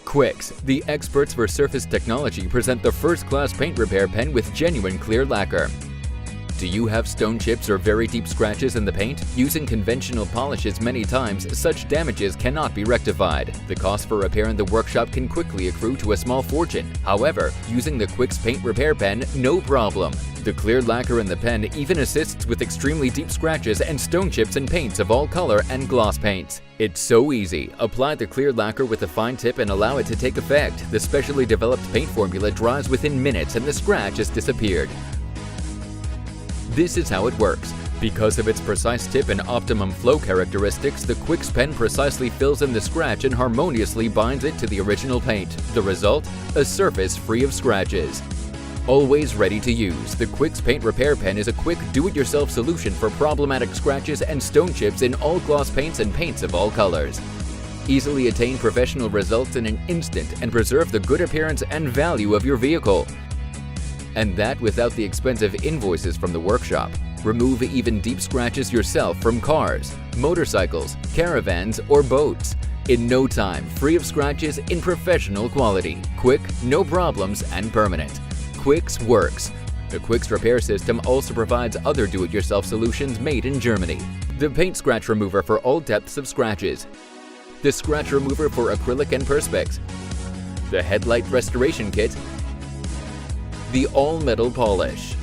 Quixx, the experts for surface technology, present the first-class paint repair pen with genuine clear lacquer. Do you have stone chips or very deep scratches in the paint? Using conventional polishes many times, such damages cannot be rectified. The cost for repair in the workshop can quickly accrue to a small fortune. However, using the Quixx paint repair pen, no problem. The clear lacquer in the pen even assists with extremely deep scratches and stone chips in paints of all color and gloss paints. It's so easy. Apply the clear lacquer with a fine tip and allow it to take effect. The specially developed paint formula dries within minutes and the scratch has disappeared. This is how it works. Because of its precise tip and optimum flow characteristics, the Quixx pen precisely fills in the scratch and harmoniously binds it to the original paint. The result? A surface free of scratches. Always ready to use, the Quixx paint repair pen is a quick do-it-yourself solution for problematic scratches and stone chips in all gloss paints and paints of all colors. Easily attain professional results in an instant and preserve the good appearance and value of your vehicle. And that without the expensive invoices from the workshop. Remove even deep scratches yourself from cars, motorcycles, caravans, or boats. In no time, free of scratches in professional quality. Quick, no problems, and permanent. Quixx works. The Quixx repair system also provides other do-it-yourself solutions made in Germany. The paint scratch remover for all depths of scratches. The scratch remover for acrylic and perspex. The headlight restoration kit. The all-metal polish.